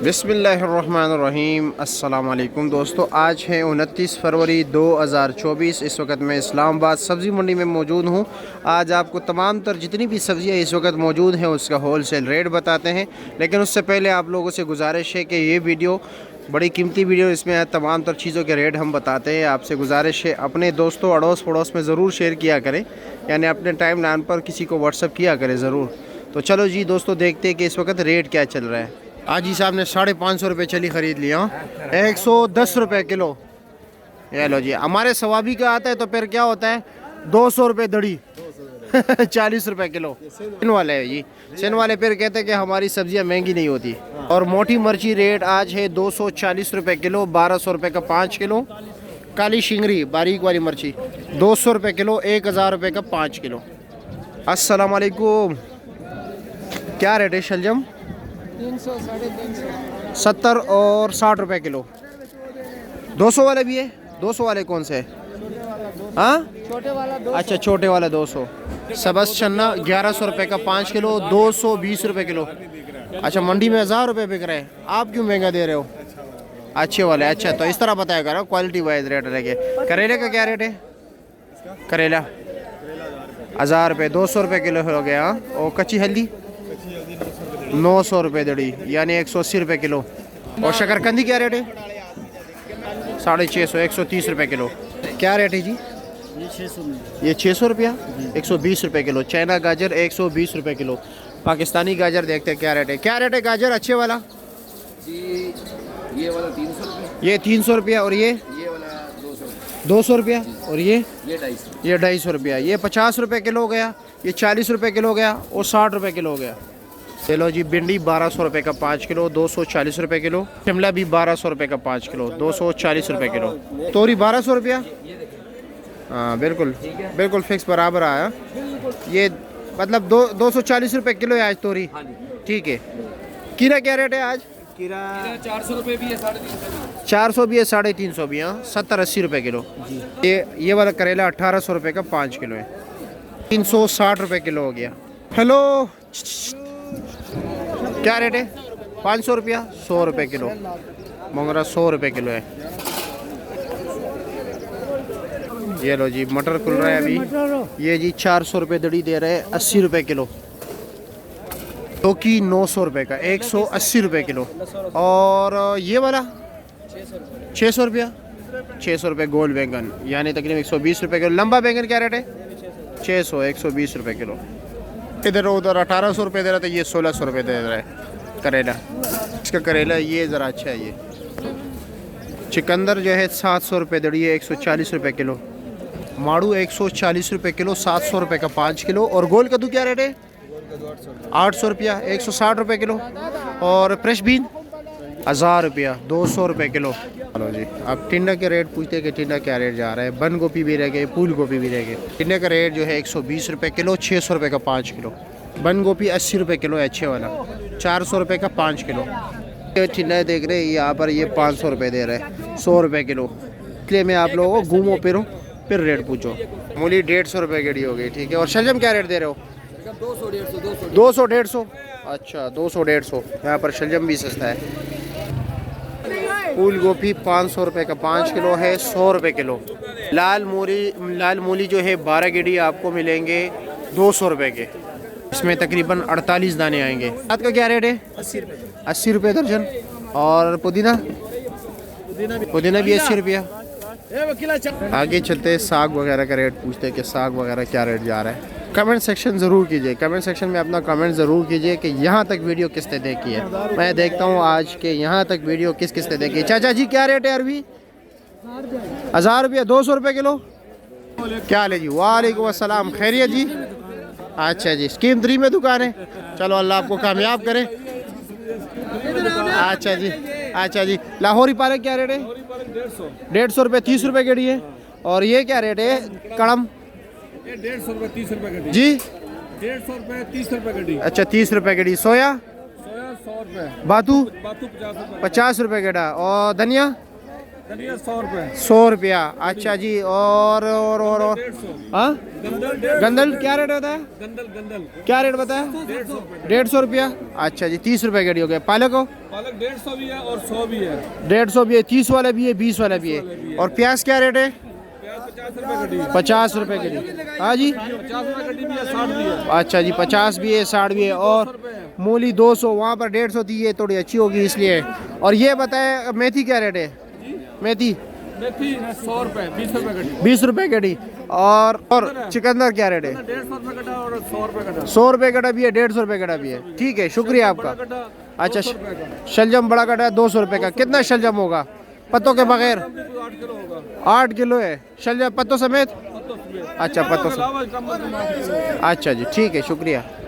बिस्मिल्लाहिर्रहमानिर्रहीम। अस्सलाम वालेकुम दोस्तों, आज है 29 फरवरी 2024। इस वक्त मैं इस्लामाबाद सब्ज़ी मंडी में मौजूद हूँ। आज आपको तमाम तर जितनी भी सब्ज़ियाँ इस वक्त मौजूद हैं उसका होल सेल रेट बताते हैं। लेकिन उससे पहले आप लोगों से गुजारिश है कि ये वीडियो बड़ी कीमती वीडियो, इसमें तमाम तर चीज़ों के रेट हम बताते हैं। आपसे गुजारिश है अपने दोस्तों अड़ोस पड़ोस में ज़रूर शेयर किया करें, यानी अपने टाइम लाइन पर किसी को व्हाट्सअप किया करें ज़रूर। तो चलो जी दोस्तों, देखते हैं कि इस वक्त रेट क्या चल रहा है। आज ही साहब ने 550 रुपये चली ख़रीद लिया, 110 रुपये किलो। ये लो जी, हमारे सवाबी का आता है तो फिर क्या होता है 200 रुपये दड़ी 40 रुपये किलो। सिन वाले है जी, सिन वाले फिर कहते हैं कि हमारी सब्जियां महंगी नहीं होती। और मोटी मिर्ची रेट आज है 240 रुपये किलो, 1200 रुपये का 5 किलो। काली शिंगरी बारीक वाली मिर्ची 200 रुपये किलो, 1000 रुपये का 5 किलो। अस्सलाम वालेकुम, क्या रेट है शलजम? 300 350 70 और 60 रुपये किलो। 200 वाले भी है? 200 वाले कौन से है? हाँ, छोटे वाला 200। अच्छा, छोटे वाला 200। सबस चन्ना 1100 रुपये का 5 किलो, 220 रुपये किलो। अच्छा, मंडी में 1000 रुपये बिक रहे हैं, आप क्यों महंगा दे रहे हो? अच्छे वाले, अच्छा तो इस तरह बताया करो, क्वालिटी वाइज रेट रहेंगे। करेले का क्या रेट है? करेला 1000 रुपये, 200 रुपये किलो हो गया। और कच्ची हल्दी 900 रुपये दड़ी, यानी 180 रुपये किलो। और शकरकंदी क्या रेट है? 650, 130 रुपये किलो। क्या रेट है जी? ये 600 रुपया, 120 रुपये किलो। चाइना गाजर 120 रुपये किलो। पाकिस्तानी गाजर देखते हैं क्या रेट है। क्या रेट है गाजर अच्छे वाला? ये वाला 300 रुपये, ये 300 रुपया। और ये वाला 200 रुपया। और ये 250। ये 250 रुपया। ये 50 रुपये किलो हो गया, ये 40 रुपये किलो हो गया, और 60 रुपये किलो हो गया। चलो जी, भिंडी 1200 रुपये का 5 किलो, 240 रुपये किलो। शिमला भी 1200 रुपये का 5 किलो, 240 रुपये किलो। तोरी 1200 रुपया। हाँ बिल्कुल बिल्कुल फिक्स बराबर आया। ये मतलब 240 रुपये किलो है आज तोरी। ठीक है। कीरा क्या रेट है आज? कीरा 400 रुपये भी है, 350 400 भी है, 350 भी। हाँ, 70-80 रुपये किलो। ये वाला करेला 1800 रुपये का 5 किलो है, 360 रुपये किलो हो गया। हेलो, क्या रेट है? 500 रुपया, 100 रुपये किलो। मोंगरा 100 रुपये किलो है। ये लो जी, मटर खुल रहा है अभी। ये जी 400 रुपये दड़ी दे रहे हैं, 80 रुपये किलो। लौकी 900 रुपये का, 180 रुपये किलो। और ये वाला 600 रुपया, 600 रुपये गोल बैंगन, यानी तकरीबन 120 रुपये किलो। लंबा बैंगन क्या रेट है? 600, 120 रुपये किलो। इधर उधर 1800 रुपये दे रहा था, ये 1600 रुपये दे रहा है करेला। इसका करेला ये ज़रा अच्छा है। ये चिकंदर जो है 700 रुपये दड़ी है, 140 रुपये किलो। माड़ू 140 रुपये किलो, 700 रुपये का 5 किलो। और गोल कद्दू क्या रेट है? 800 रुपया, 160 रुपये किलो। और फ्रेश बीन 1000 रुपया, 200 रुपये किलो। चलो जी, अब टिंडा के रेट पूछते हैं कि टिंडा क्या रेट जा रहा है। बंद गोभी भी रह गए, फूल गोभी भी रह गए। टिंडे का रेट जो है 120 रुपये किलो, 600 रुपये का 5 किलो। बंद गोभी 80 रुपये किलो है अच्छे वाला, 400 रुपये का 5 किलो। ये टिंडा देख रहे हैं, यहाँ पर ये 500 रुपये दे रहे हैं, 100 रुपये किलो। इसलिए मैं आप लोगों को घूमो फिरो फिर रेट पूछो। मूली 150 रुपये गड़ी हो गई। ठीक है। और शलजम क्या रेट दे रहे हो? 200 150। अच्छा, 200 150। यहाँ पर शलजम भी सस्ता है। फूल गोभी 500 रुपये का 5 किलो है, 100 रुपये किलो। लाल मूली जो है 12 गिडी आपको मिलेंगे 200 रुपये के। इसमें तकरीबन 48 दाने आएंगे। रात का क्या रेट है? 80 रुपये दर्जन। और पुदीना भी 80 रुपया। आगे चलते साग वगैरह का रेट पूछते हैं कि साग वगैरह क्या रेट जा रहा है। कमेंट सेक्शन ज़रूर कीजिए, कमेंट सेक्शन में अपना कमेंट ज़रूर कीजिए कि यहाँ तक वीडियो किसने देखी है। मैं देखता हूँ आज के यहाँ तक वीडियो किसने देखी है। चाचा जी क्या रेट है अरबी? 1000 रुपया, 200 रुपये किलो। क्या हाल है जी? वालेकुम अस्सलाम, खैरियत जी? अच्छा जी, स्कीम 3 में दुकान है। चलो अल्लाह आपको कामयाब करे। अच्छा जी, अच्छा जी। लाहौरी पालक क्या रेट है? 150 रुपये, 30 रुपये गड़ी है। और ये क्या रेट है? कड़म 150 रुपये, 30 रुपये गड्डी जी। 150 रुपये, 30 रुपये गड्डी। अच्छा, 30 रुपये गड़ी। सोया 100 रुपये। बातू 50 रुपये। 50 रुपये गड़ा। और धनिया धनिया 100 रुपए 100 रुपया। अच्छा जी, और 150 हाँ गंदल गंदल क्या रेट होता है? गंदल गंदल क्या रेट बताया? 150 रुपए 150 रुपया। अच्छा जी, 30 रुपए गड्डी हो गया। पालक हो? पालक 150 भी है और 100 भी है 150 भी है, 30 वाला भी है, 20 वाला भी है। और प्याज क्या रेट है? प्याज 50 रुपए गड्डी 50 रुपए गड्डी। हाँ जी, 50 रुपए गड्डी भी है 60 भी है अच्छा जी, 50 भी है, 60 भी है। और मूली 200, वहाँ पर 150 थी, ये थोड़ी अच्छी होगी इसलिए। और ये बताए मेथी क्या रेट है? मेथी मेथी 100 रुपए 20 रुपए गड्डी 20 रुपए गड्डी। और चिकंदर क्या रेट है? 150 रुपए गड्ढा और 100 रुपए गड्ढा 100 रुपए गड्ढा भी है, 150 रुपए गड्ढा भी है। ठीक है, शुक्रिया आपका। गड्ढा अच्छा, 200 रुपए का शलजम बड़ा गड्ढा 200 रुपए का। कितना शलजम होगा पत्तों के बगैर? 8 किलो होगा 8 किलो है शलजम पत्तों समेत। पत्तों समेत। अच्छा, पत्तों समेत। अलावा कम से कम 8 किलो। अच्छा जी, ठीक है, शुक्रिया।